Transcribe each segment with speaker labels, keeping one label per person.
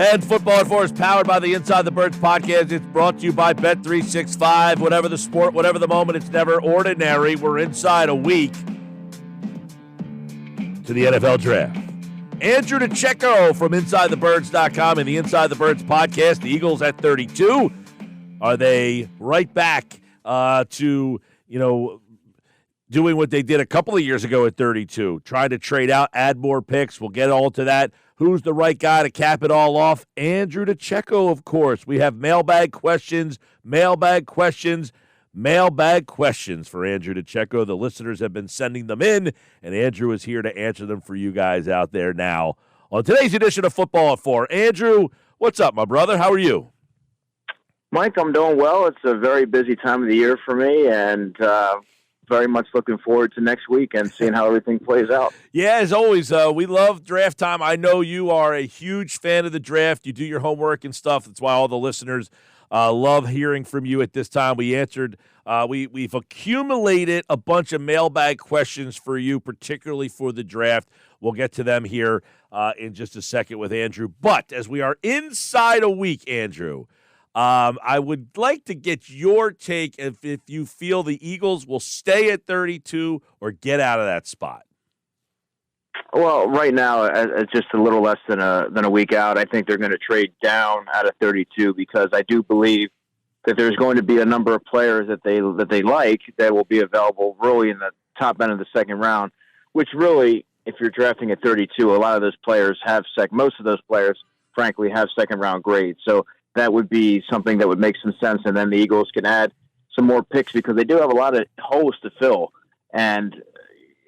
Speaker 1: And Football at 4 is powered by the Inside the Birds podcast. It's brought to you by Bet365. Whatever the sport, whatever the moment, it's never ordinary. We're inside a week to the NFL Draft. Andrew DiCecco from InsideTheBirds.com and the Inside the Birds podcast. The Eagles at 32. Are they right back to, doing what they did a couple of years ago at 32, trying to trade out, add more picks? We'll get all to that. Who's the right guy to cap it all off? Andrew DiCecco, of course. We have mailbag questions for Andrew DiCecco. The listeners have been sending them in, and Andrew is here to answer them for you guys out there now on today's edition of Football at 4. Andrew, what's up, my brother? How are you?
Speaker 2: Mike, I'm doing well. It's a very busy time of the year for me, and very much looking forward to next week and seeing how everything plays out.
Speaker 1: Yeah, as always, we love draft time. I know you are a huge fan of the draft. You do your homework and stuff. That's why all the listeners love hearing from you at this time. We've accumulated a bunch of mailbag questions for you, particularly for the draft. We'll get to them here in just a second with Andrew. But as we are inside a week, Andrew, I would like to get your take if you feel the Eagles will stay at 32 or get out of that spot.
Speaker 2: Well, right now, it's just a little less than a week out. I think they're going to trade down out of 32 because I do believe that there's going to be a number of players that they like that will be available really in the top end of the second round, which really, if you're drafting at 32, a lot of those players most of those players, frankly, have second-round grades. So that would be something that would make some sense, and then the Eagles can add some more picks because they do have a lot of holes to fill, and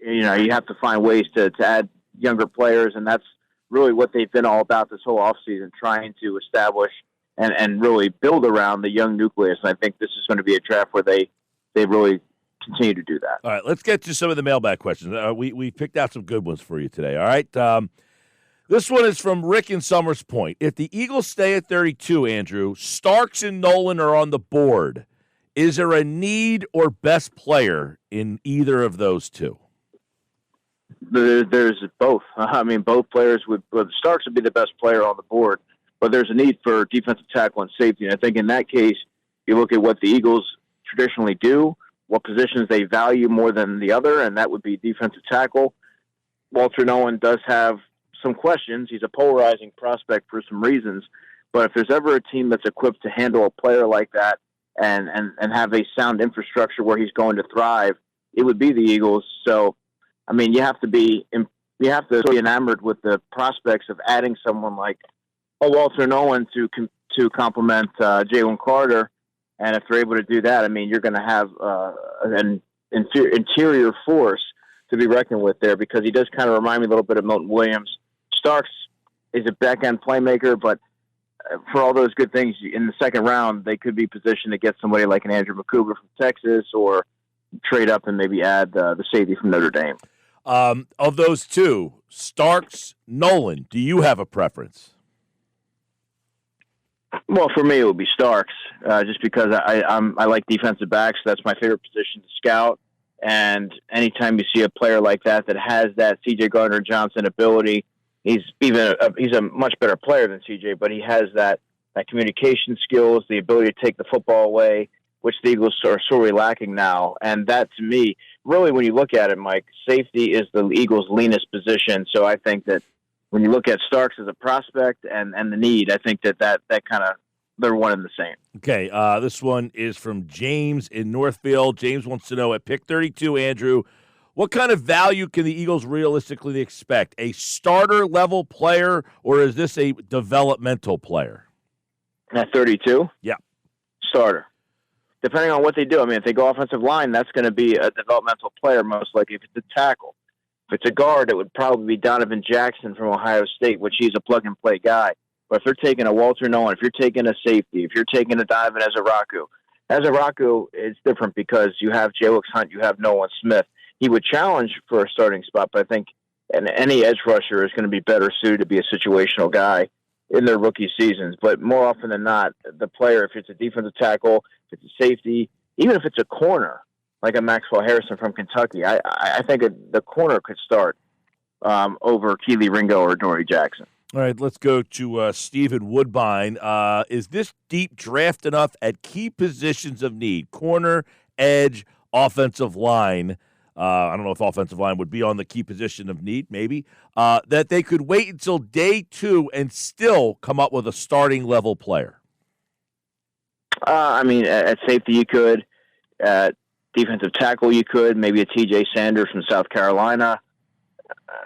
Speaker 2: you have to find ways to add younger players, and that's really what they've been all about this whole offseason, trying to establish and really build around the young nucleus, and I think this is going to be a draft where they really continue to do that.
Speaker 1: All right, let's get to some of the mailbag questions. We picked out some good ones for you today, all right? This one is from Rick in Summers Point. If the Eagles stay at 32, Andrew, Starks and Nolan are on the board. Is there a need or best player in either of those two?
Speaker 2: There's both. I mean, both players Starks would be the best player on the board, but there's a need for defensive tackle and safety. And I think in that case, you look at what the Eagles traditionally do, what positions they value more than the other, and that would be defensive tackle. Walter Nolan does have some questions. He's a polarizing prospect for some reasons, but if there's ever a team that's equipped to handle a player like that and have a sound infrastructure where he's going to thrive, it would be the Eagles. So, I mean, you have to be enamored with the prospects of adding someone like Walter Nolan to complement Jalen Carter, and if they're able to do that, I mean, you're going to have an interior force to be reckoned with there because he does kind of remind me a little bit of Milton Williams. Starks is a back-end playmaker, but for all those good things in the second round, they could be positioned to get somebody like an Andrew McCougar from Texas or trade up and maybe add the safety from Notre Dame.
Speaker 1: Of those two, Starks, Nolan, do you have a preference?
Speaker 2: Well, for me, it would be Starks, just because I like defensive backs. That's my favorite position to scout. And anytime you see a player like that has that C.J. Gardner-Johnson ability, he's a much better player than C.J., but he has that communication skills, the ability to take the football away, which the Eagles are sorely lacking now. And that, to me, really, when you look at it, Mike, safety is the Eagles' leanest position. So I think that when you look at Starks as a prospect and the need, I think that kind of, they're one and the same.
Speaker 1: Okay, this one is from James in Northfield. James wants to know, at pick 32, Andrew, what kind of value can the Eagles realistically expect? A starter-level player, or is this a developmental player?
Speaker 2: At 32?
Speaker 1: Yeah.
Speaker 2: Starter. Depending on what they do. I mean, if they go offensive line, that's going to be a developmental player, most likely. If it's a tackle. If it's a guard, it would probably be Donovan Jackson from Ohio State, which he's a plug-and-play guy. But if they're taking a Walter Nolan, if you're taking a safety, if you're taking a Donovan Ezaraku, it's different because you have Jalix Hunt, you have Nolan Smith. He would challenge for a starting spot, but I think any edge rusher is going to be better suited to be a situational guy in their rookie seasons. But more often than not, the player, if it's a defensive tackle, if it's a safety, even if it's a corner, like a Maxwell Harrison from Kentucky, I think the corner could start over Keely Ringo or Dory Jackson.
Speaker 1: All right, let's go to Stephen Woodbine. Is this deep draft enough at key positions of need? Corner, edge, offensive line. I don't know if offensive line would be on the key position of need, maybe. That they could wait until day 2 and still come up with a starting level player.
Speaker 2: At safety you could. At defensive tackle you could. Maybe a T.J. Sanders from South Carolina.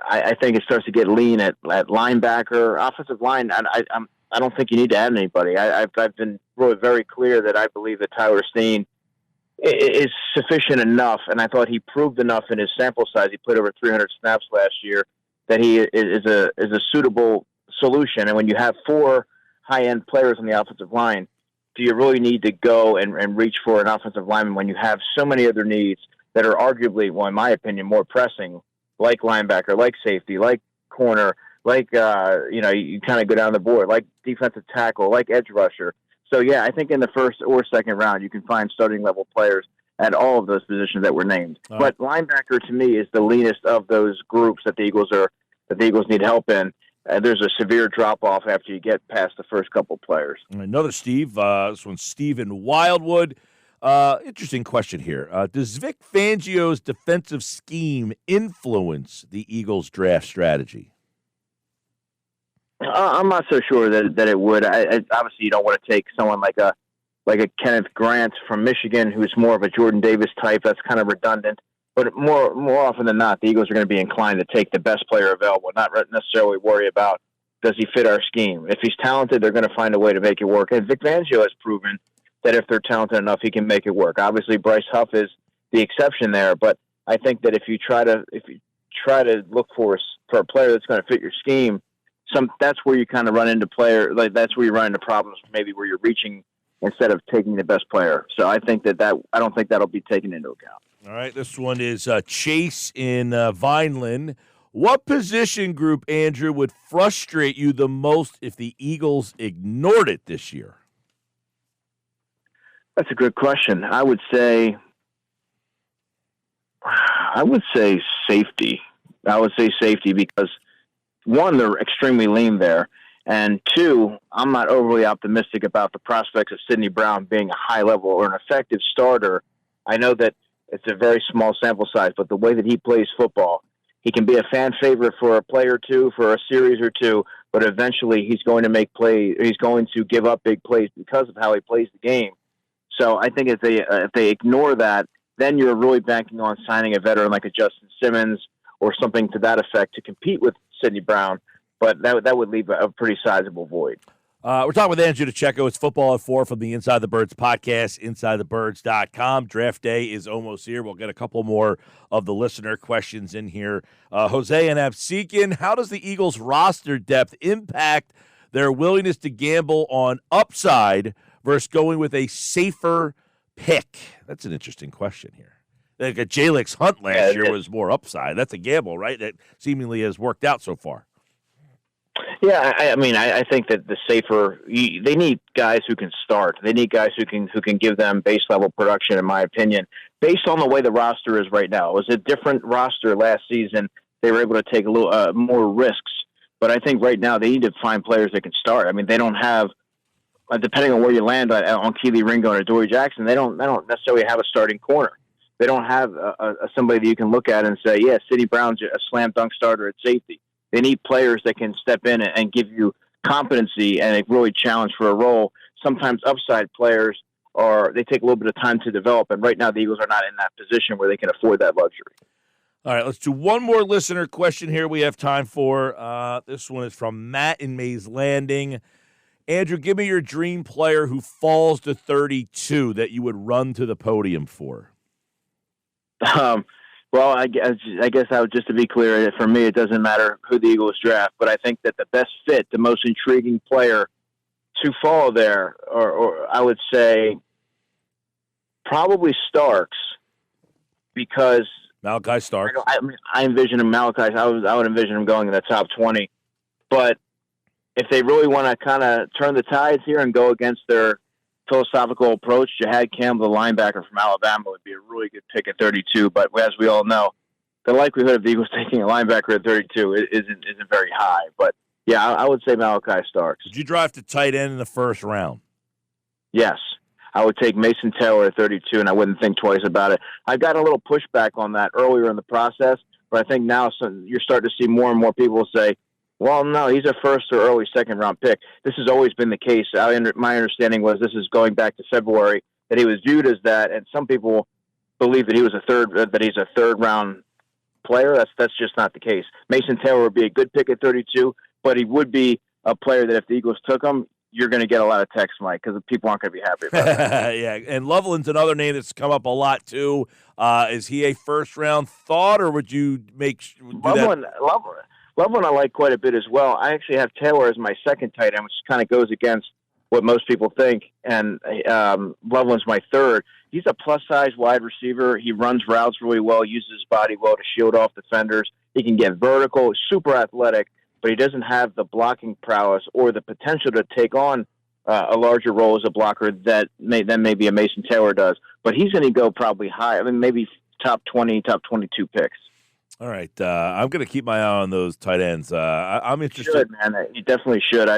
Speaker 2: I think it starts to get lean at linebacker. Offensive line, I don't think you need to add anybody. I've been really very clear that I believe that Tyler Steen is sufficient enough, and I thought he proved enough in his sample size. He played over 300 snaps last year, that he is a suitable solution. And when you have 4 high-end players on the offensive line, do you really need to go and reach for an offensive lineman when you have so many other needs that are arguably, well, in my opinion, more pressing, like linebacker, like safety, like corner, like, you kind of go down the board, like defensive tackle, like edge rusher. So, yeah, I think in the first or second round, you can find starting level players at all of those positions that were named. But linebacker, to me, is the leanest of those groups that the Eagles need help in. There's a severe drop-off after you get past the first couple players.
Speaker 1: Another Steve, this one's Stephen Wildwood. Interesting question here. Does Vic Fangio's defensive scheme influence the Eagles' draft strategy?
Speaker 2: I'm not so sure that it would. Obviously, you don't want to take someone like a Kenneth Grant from Michigan, who's more of a Jordan Davis type. That's kind of redundant. But more often than not, the Eagles are going to be inclined to take the best player available, not necessarily worry about does he fit our scheme. If he's talented, they're going to find a way to make it work. And Vic Fangio has proven that if they're talented enough, he can make it work. Obviously, Bryce Huff is the exception there, but I think that if you try to look for a player that's going to fit your scheme, that's where you kind of run into that's where you run into problems, maybe where you're reaching instead of taking the best player. So I think that I don't think that'll be taken into account.
Speaker 1: All right, this one is Chase in Vineland. What position group, Andrew, would frustrate you the most if the Eagles ignored it this year?
Speaker 2: That's a good question. I would say safety. I would say safety because, one, they're extremely lean there, and 2, I'm not overly optimistic about the prospects of Sidney Brown being a high level or an effective starter. I know that it's a very small sample size, but the way that he plays football, he can be a fan favorite for a play or two, for a series or two, but eventually he's going to make plays. He's going to give up big plays because of how he plays the game. So I think if they ignore that, then you're really banking on signing a veteran like a Justin Simmons or something to that effect to compete with Sidney Brown. But that would leave a pretty sizable void.
Speaker 1: We're talking with Andrew DiCecco. It's Football at 4 from the Inside the Birds podcast, InsideTheBirds.com. Draft day is almost here. We'll get a couple more of the listener questions in here. Jose and Absekin, how does the Eagles' roster depth impact their willingness to gamble on upside versus going with a safer pick? That's an interesting question here. Like a Jalix Hunt last year was more upside. That's a gamble, right? That seemingly has worked out so far.
Speaker 2: Yeah, I think that the safer they need guys who can start. They need guys who can give them base level production. In my opinion, based on the way the roster is right now, it was a different roster last season. They were able to take a little more risks, but I think right now they need to find players that can start. I mean, they don't have, depending on where you land on Keely Ringo and Adoree Jackson, they don't necessarily have a starting corner. They don't have somebody that you can look at and say, yeah, Sidney Brown's a slam dunk starter at safety. They need players that can step in and give you competency and really challenge for a role. Sometimes upside players they take a little bit of time to develop, and right now the Eagles are not in that position where they can afford that luxury.
Speaker 1: All right, let's do one more listener question here we have time for. This one is from Matt in Mays Landing. Andrew, give me your dream player who falls to 32 that you would run to the podium for.
Speaker 2: Well, I guess I would, just to be clear, for me, it doesn't matter who the Eagles draft, but I think that the best fit, the most intriguing player to fall there, or I would say probably Starks, because
Speaker 1: Malachi Starks.
Speaker 2: I envision him, Malachi. I would envision him going in the top 20. But if they really want to kind of turn the tides here and go against their philosophical approach, Jahad Campbell, the linebacker from Alabama, would be a really good pick at 32. But as we all know, the likelihood of the Eagles taking a linebacker at 32 isn't very high. But Yeah, I would say Malachi Starks.
Speaker 1: Would you draft a tight end in the first round?
Speaker 2: Yes. I would take Mason Taylor at 32, and I wouldn't think twice about it. I got a little pushback on that earlier in the process, but I think now you're starting to see more and more people say, well, no, he's a first or early second-round pick. This has always been the case. My understanding was this is going back to February, that he was viewed as that, and some people believe that he's a third-round player. That's just not the case. Mason Taylor would be a good pick at 32, but he would be a player that if the Eagles took him, you're going to get a lot of texts, Mike, because people aren't going to be happy about it.
Speaker 1: Yeah, and Loveland's another name that's come up a lot, too. Is he a first-round thought, or would you
Speaker 2: Loveland I like quite a bit as well. I actually have Taylor as my second tight end, which kind of goes against what most people think, and Loveland's my third. He's a plus-size wide receiver. He runs routes really well, uses his body well to shield off defenders. He can get vertical, super athletic, but he doesn't have the blocking prowess or the potential to take on a larger role as a blocker that maybe a Mason Taylor does. But he's going to go probably high. I mean, maybe top 20, top 22 picks.
Speaker 1: All right. I'm going to keep my eye on those tight ends. I'm interested.
Speaker 2: You should, man. You definitely should.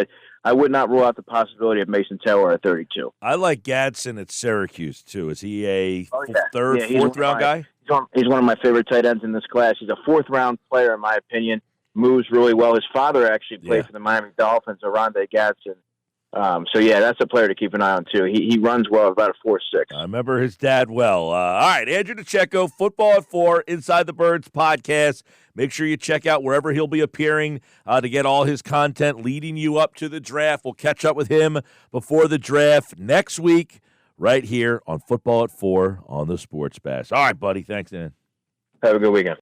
Speaker 2: I would not rule out the possibility of Mason Taylor at 32.
Speaker 1: I like Gadsden at Syracuse, too. Is he a fourth round guy?
Speaker 2: He's one of my favorite tight ends in this class. He's a fourth-round player, in my opinion. Moves really well. His father actually played for the Miami Dolphins, Oronde Gadsden. That's a player to keep an eye on, too. He runs well, about a 4.6.
Speaker 1: I remember his dad well. All right, Andrew DiCecco, Football at 4, Inside the Birds podcast. Make sure you check out wherever he'll be appearing to get all his content leading you up to the draft. We'll catch up with him before the draft next week right here on Football at 4 on the Sports Bash. All right, buddy. Thanks, Dan.
Speaker 2: Have a good weekend.